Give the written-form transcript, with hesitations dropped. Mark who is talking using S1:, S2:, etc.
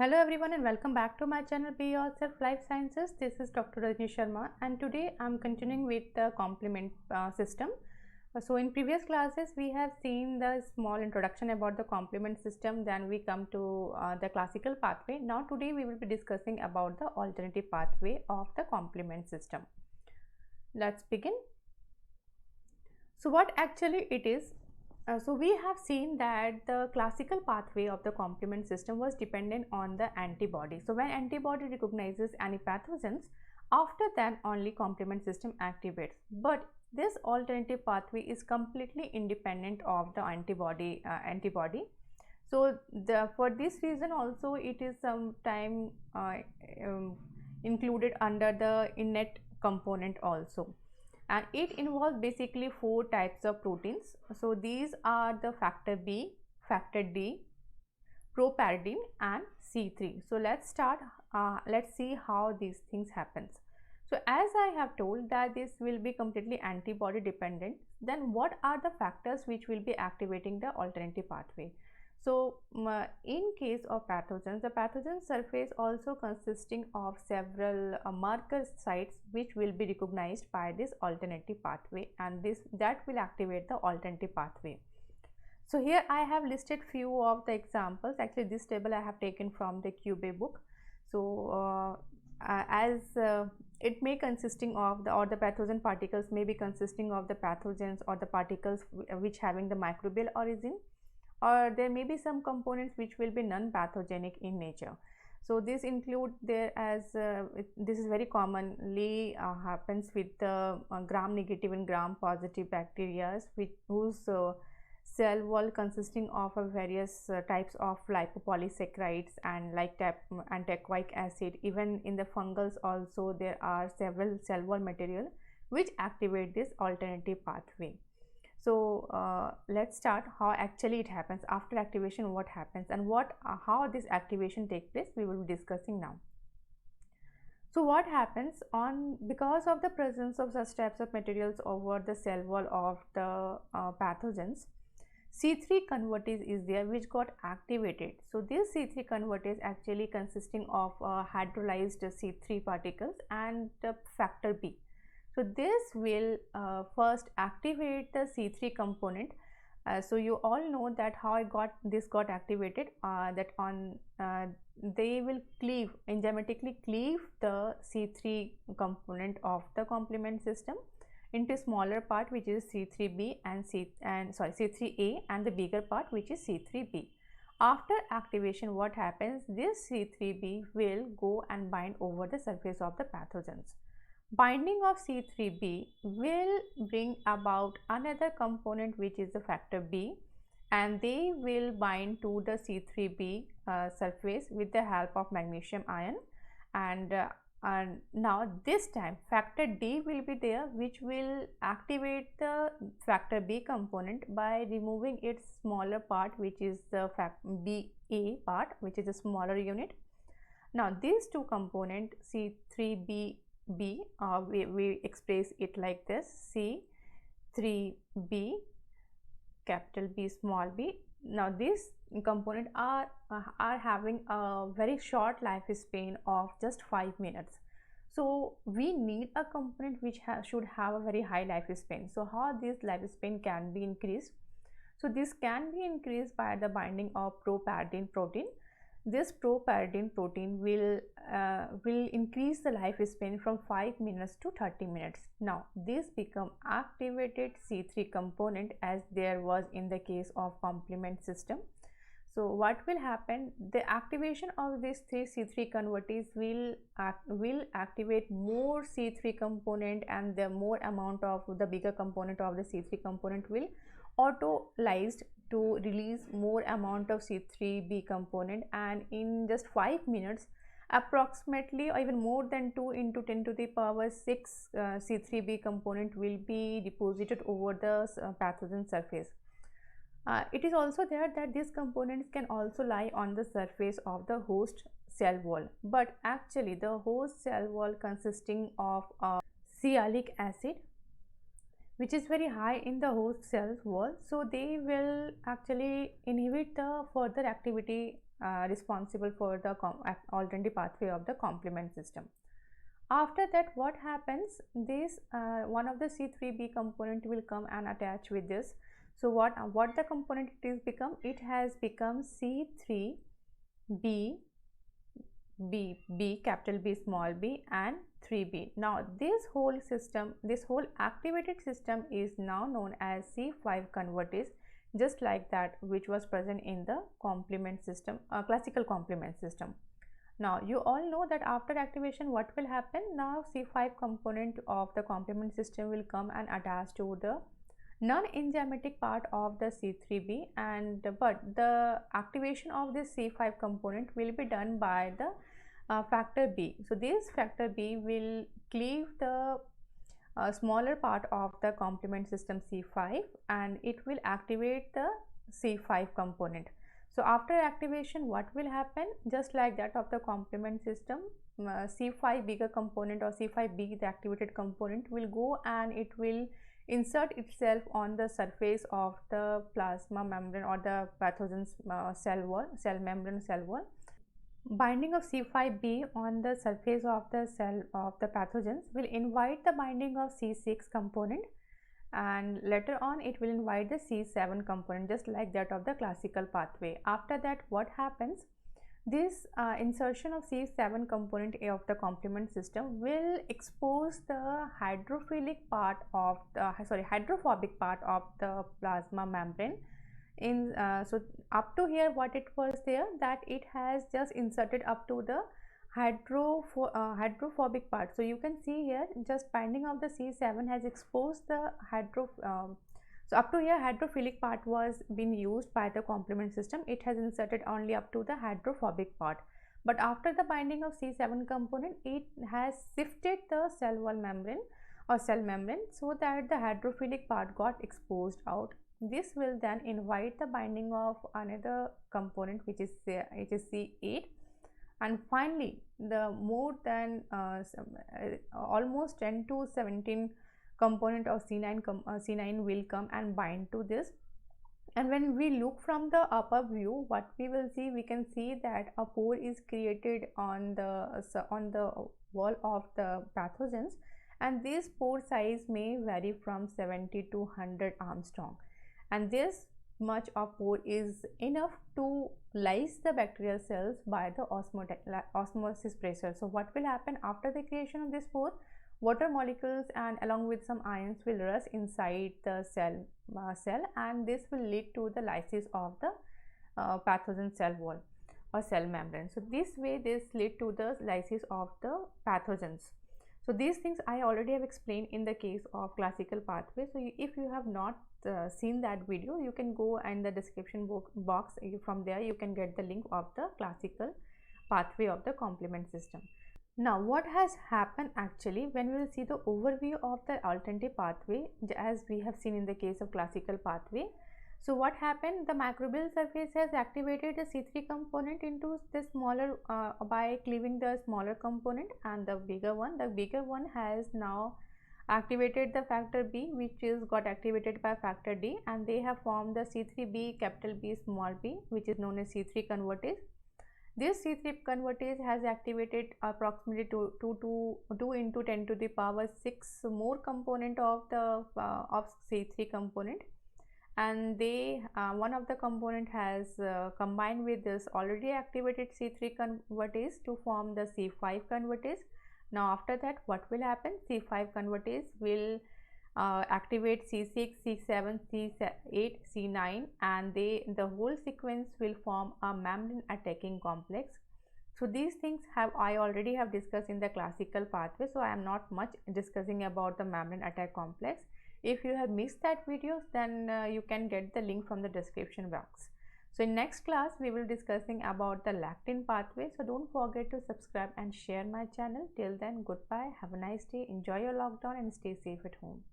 S1: Hello everyone and welcome back to my channel Be Yourself Life Sciences. This is Dr. Rajni Sharma and today I am continuing with the complement system. So in previous classes we have seen the small introduction about the complement system, then we come to the classical pathway. Now today we will be discussing about the alternative pathway of the complement system. Let's begin. So what actually it is? So we have seen that the classical pathway of the complement system was dependent on the antibody. So when antibody recognizes any pathogens, after that only complement system activates. But this alternative pathway is completely independent of the antibody. So for this reason also it is sometime um, included under the innate component also, and it involves basically 4 types of proteins. So these are the factor B, factor D, properdin and C3. So let's see how these things happens. So as I have told that this will be completely antibody dependent, then what are the factors which will be activating the alternative pathway? So in case of pathogens, the pathogen surface also consisting of several marker sites which will be recognized by this alternative pathway, and that will activate the alternative pathway. So here I have listed few of the examples. Actually this table I have taken from the Cube book. So as it may consisting of the pathogen particles may be consisting of the pathogens or the particles which having the microbial origin, or there may be some components which will be non-pathogenic in nature. So this include there as this is very commonly happens with the gram negative and gram positive bacteria whose cell wall consisting of various types of lipopolysaccharides and like antiaquic acid. Even in the fungals also there are several cell wall material which activate this alternative pathway. So let's start how actually it happens. After activation what happens and how this activation takes place, we will be discussing now. So what happens because of the presence of such types of materials over the cell wall of the pathogens, C3 convertase is there which got activated. So this C3 convertase actually consisting of hydrolyzed C3 particles and factor B. So this will first activate the C3 component. So you all know that how this got activated, they will enzymatically cleave the C3 component of the complement system into smaller part which is C3b and C3a, and the bigger part which is C3b. After activation what happens, this C3b will go and bind over the surface of the pathogens. Binding of C3b will bring about another component which is the factor B, and they will bind to the C3b surface with the help of magnesium ion, and now this time factor D will be there which will activate the factor B component by removing its smaller part which is the BA part, which is a smaller unit. Now these two component C3b we express it like this: C3b capital B small b. Now these component are having a very short lifespan of just 5 minutes. So we need a component which should have a very high lifespan. So how this lifespan can be increased? So this can be increased by the binding of properdin protein. This properdin protein will increase the lifespan from 5 minutes to 30 minutes. Now this become activated C3 component as there was in the case of complement system. So what will happen? The activation of this C3 convertase will activate more C3 component, and the more amount of the bigger component of the C3 component will autolyzed to release more amount of C3b component, and in just 5 minutes approximately or even more than 2 into 10 to the power 6 C3b component will be deposited over the pathogen surface. It is also there that these components can also lie on the surface of the host cell wall, but actually the host cell wall consisting of sialic acid which is very high in the host cell wall, so they will actually inhibit the further activity responsible for the alternative pathway of the complement system. After that, what happens, this one of the C3b component will come and attach with this. So what the component it is become, it has become C3b, B, capital B, small b, and 3b. Now this whole system, this whole activated system is now known as C5 convertase, just like that which was present in the complement system, classical complement system. Now you all know that after activation what will happen. Now C5 component of the complement system will come and attach to the non-enzymatic part of the C3b, and but the activation of this C5 component will be done by the factor B. So this factor B will cleave the smaller part of the complement system C5, and it will activate the C5 component. So after activation what will happen, just like that of the complement system, C5 bigger component or C5b, the activated component, will go and it will insert itself on the surface of the plasma membrane or the pathogen's cell wall, cell membrane, cell wall. Binding of C5b on the surface of the cell of the pathogens will invite the binding of C6 component, and later on it will invite the C7 component, just like that of the classical pathway. After that what happens, this insertion of C7 component of the complement system will expose the hydrophobic part of the plasma membrane. In so up to here what it was there, that it has just inserted up to the hydrophobic part. So you can see here just binding of the C7 has exposed the so up to here hydrophilic part was being used by the complement system. It has inserted only up to the hydrophobic part, but after the binding of C7 component it has shifted the cell wall membrane or cell membrane, so that the hydrophilic part got exposed out. This will then invite the binding of another component which is C8, and finally the more than almost 10 to 17 component of C9 will come and bind to this. And when we look from the upper view, what we will see, we can see that a pore is created on the wall of the pathogens, and this pore size may vary from 70 to 100 Armstrong, and this much of pore is enough to lyse the bacterial cells by the osmosis pressure. So what will happen after the creation of this pore, water molecules and along with some ions will rush inside the cell, and this will lead to the lysis of the pathogen cell wall or cell membrane. So this way this lead to the lysis of the pathogens. So these things I already have explained in the case of classical pathway. So if you have not seen that video, you can go in the description box. From there you can get the link of the classical pathway of the complement system. Now what has happened actually, when we will see the overview of the alternative pathway as we have seen in the case of classical pathway. So what happened, the microbial surface has activated the C3 component into the smaller by cleaving the smaller component, and the bigger one has now activated the factor B, which is got activated by factor D, and they have formed the C3b capital B small b, which is known as C3 convertase. This C3 convertase has activated approximately 2 into 10 to the power 6 more component of the of C3 component, and they one of the component has combined with this already activated C3 convertase to form the C5 convertase. Now after that what will happen, C5 convertase will activate C6, C7, C8, C9, and the whole sequence will form a membrane attacking complex. So these things I already have discussed in the classical pathway, so I am not much discussing about the membrane attack complex. If you have missed that video, then you can get the link from the description box. So in next class we will discussing about the lectin pathway. So don't forget to subscribe and share my channel. Till then, goodbye, have a nice day, enjoy your lockdown and stay safe at home.